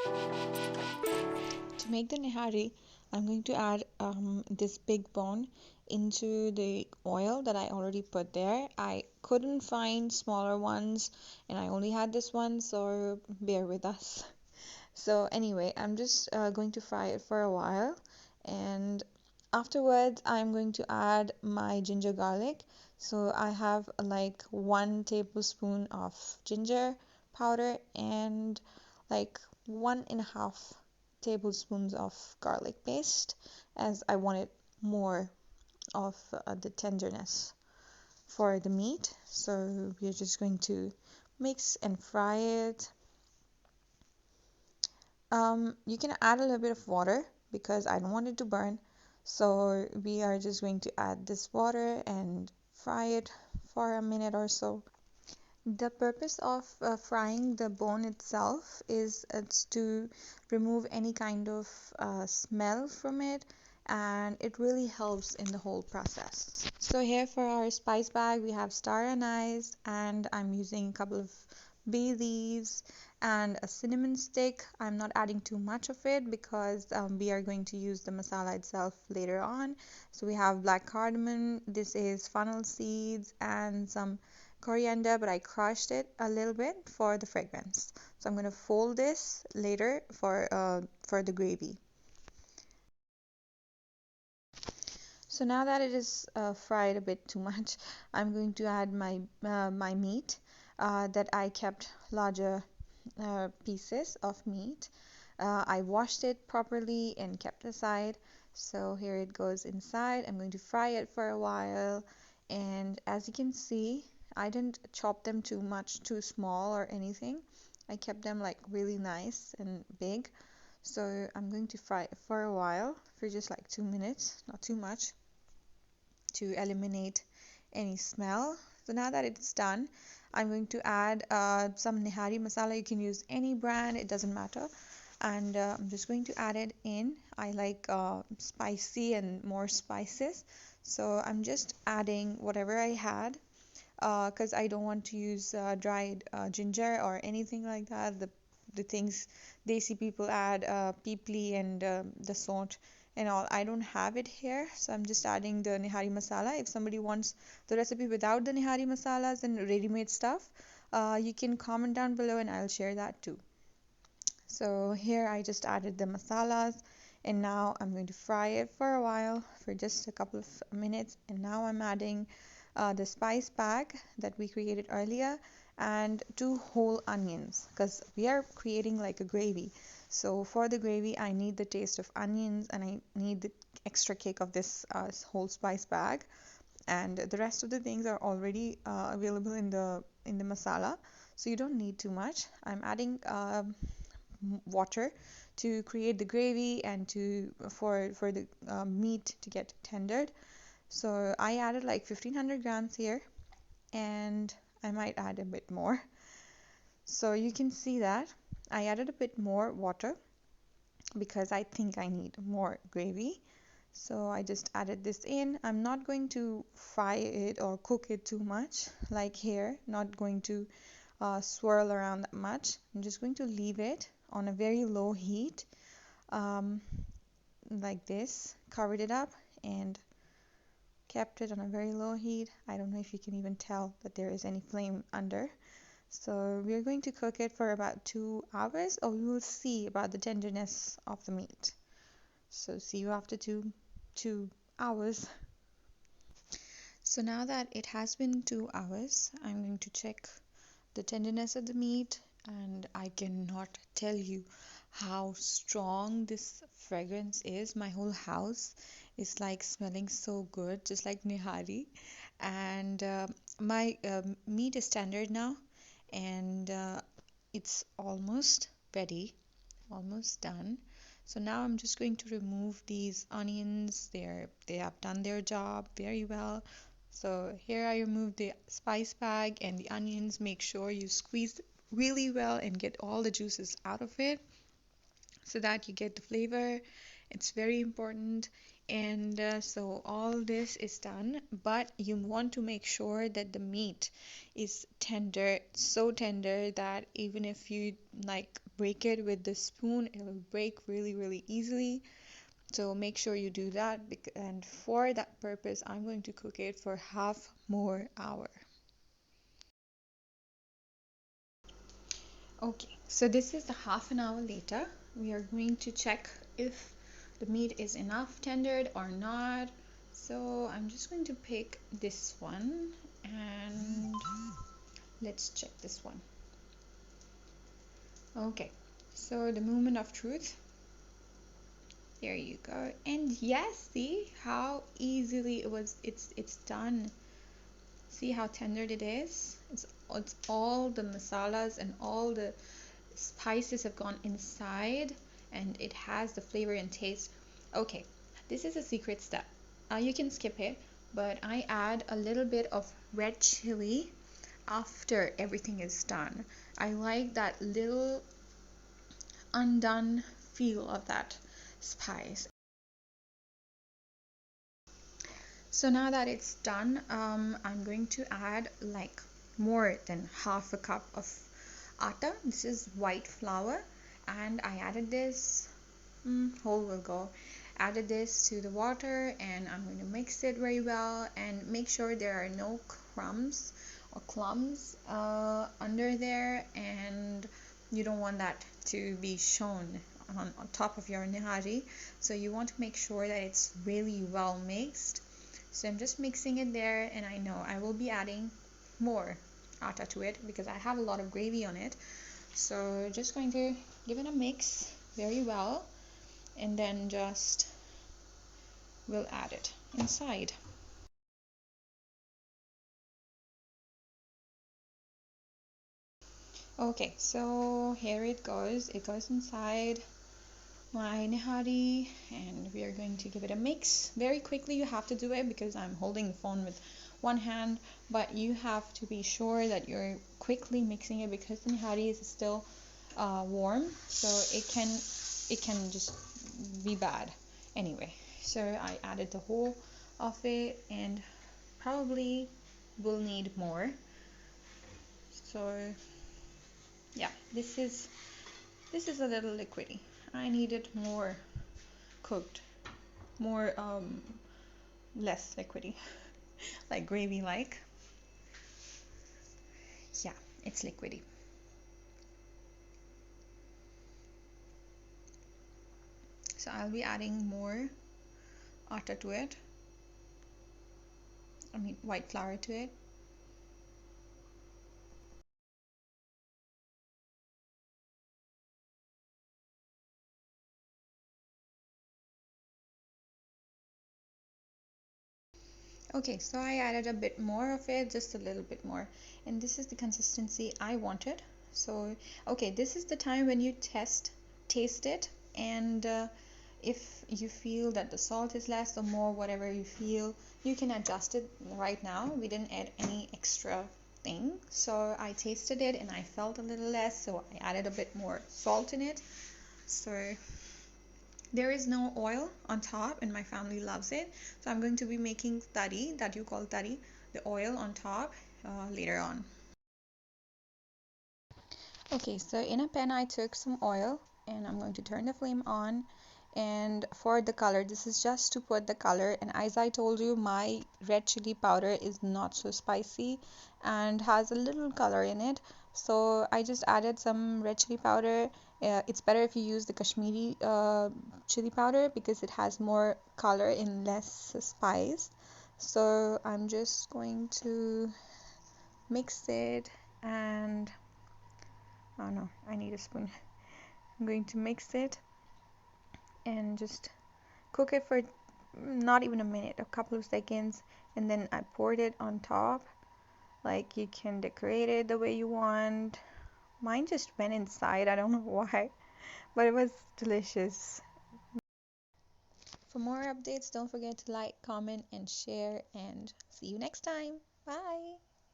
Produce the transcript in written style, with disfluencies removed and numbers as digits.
To make the nihari, I'm going to add this big bone into the oil that I already put there. I couldn't find smaller ones and I only had this one, so bear with us. So anyway, I'm just going to fry it for a while, and afterwards I'm going to add my ginger garlic. So I have like 1 tablespoon of ginger powder and like 1.5 tablespoons of garlic paste, as I wanted more of the tenderness for the meat. So we're just going to mix and fry it. You can add a little bit of water because I don't want it to burn. So we are just going to add this water and fry it for a minute or so. The purpose of frying the bone itself is it's to remove any kind of smell from it, and it really helps in the whole process. So here for our spice bag we have star anise, and I'm using a couple of bay leaves and a cinnamon stick. I'm not adding too much of it because we are going to use the masala itself later on. So we have black cardamom, this is fennel seeds, and some coriander, but I crushed it a little bit for the fragrance. So I'm going to fold this later for the gravy. So now that it is fried a bit too much, I'm going to add my meat that I kept larger pieces of meat. I washed it properly and kept aside. So here it goes inside. I'm going to fry it for a while. And as you can see, I didn't chop them too much, too small or anything. I kept them like really nice and big. So I'm going to fry it for a while, for just like 2 minutes, not too much, to eliminate any smell. So now that it's done, I'm going to add some Nihari masala. You can use any brand, it doesn't matter. And I'm just going to add it in. I like spicy and more spices. So I'm just adding whatever I had because I don't want to use dried ginger or anything like that. The things they see people add, peepli and the salt and all. I don't have it here, so I'm just adding the nihari masala. If somebody wants the recipe without the nihari masalas and ready-made stuff, you can comment down below and I'll share that too. So here I just added the masalas, and now I'm going to fry it for a while, for just a couple of minutes. And now I'm adding the spice bag that we created earlier and 2 whole onions, because we are creating like a gravy. So for the gravy I need the taste of onions and I need the extra kick of this whole spice bag, and the rest of the things are already available in the masala, so you don't need too much. I'm adding water to create the gravy and to for the meat to get tendered. So I added like 1500 grams here, and I might add a bit more. So you can see that I added a bit more water because I think I need more gravy. So I just added this in. I'm not going to fry it or cook it too much like here, not going to swirl around that much. I'm just going to leave it on a very low heat, um, like this, covered it up and kept it on a very low heat. I don't know if you can even tell that there is any flame under. So we're going to cook it for about 2 hours, or we will see about the tenderness of the meat. So see you after two hours. So now that it has been 2 hours, I'm going to check the tenderness of the meat, and I cannot tell you how strong this fragrance is. My whole house is like smelling so good, just like Nihari. And my meat is tendered now, and it's almost ready, almost done. So now I'm just going to remove these onions. They have done their job very well. So here I remove the spice bag and the onions. Make sure you squeeze really well and get all the juices out of it so that you get the flavor. It's very important. And so all this is done, but you want to make sure that the meat is tender, so tender that even if you like break it with the spoon, it will break really, really easily. So make sure you do that. And for that purpose, I'm going to cook it for half more hour. Okay, so this is the half an hour later. We are going to check if the meat is enough tendered or not. So I'm just going to pick this one and let's check this one. Okay, so the moment of truth. There you go. And yes, see how easily it's done. See how tender it is? It's all the masalas and all the spices have gone inside and it has the flavor and taste. Okay, this is a secret step. You can skip it, but I add a little bit of red chili after everything is done. I like that little undone feel of that spice. So now that it's done, I'm going to add like more than half a cup of atta. This is white flour, and I added this whole will go. Added this to the water, and I'm going to mix it very well and make sure there are no crumbs or clumps under there, and you don't want that to be shown on top of your nihari. So you want to make sure that it's really well mixed. So I'm just mixing it there, and I know I will be adding more atta to it because I have a lot of gravy on it. So just going to give it a mix very well, and then just we'll add it inside. Okay, so here it goes. It goes inside my nihari, and we are going to give it a mix very quickly. You have to do it because I'm holding the phone with one hand, but you have to be sure that you're quickly mixing it because the nihari is still warm, so it can just be bad anyway. So I added the whole of it, and probably will need more. So yeah, this is a little liquidy. I need it more cooked, more less liquidy, like gravy like. Yeah, it's liquidy. So I'll be adding more atta to it. I mean white flour to it. Okay, so I added a bit more of it, just a little bit more. And this is the consistency I wanted. So, okay, this is the time when you taste it, and if you feel that the salt is less or more, whatever you feel, you can adjust it right now. We didn't add any extra thing. So I tasted it and I felt a little less, so I added a bit more salt in it. So there is no oil on top, and my family loves it. So I'm going to be making tari, that you call tari, the oil on top later on. Okay, so in a pan I took some oil and I'm going to turn the flame on. And for the color, this is just to put the color. And as I told you, my red chili powder is not so spicy and has a little color in it. So I just added some red chili powder. It's better if you use the Kashmiri chili powder because it has more color and less spice. So I'm just going to mix it, and oh no, I need a spoon. I'm going to mix it and just cook it for not even a minute, a couple of seconds, and then I poured it on top. Like you can decorate it the way you want. Mine just went inside, I don't know why, but it was delicious. For more updates, don't forget to like, comment, and share, and see you next time. Bye.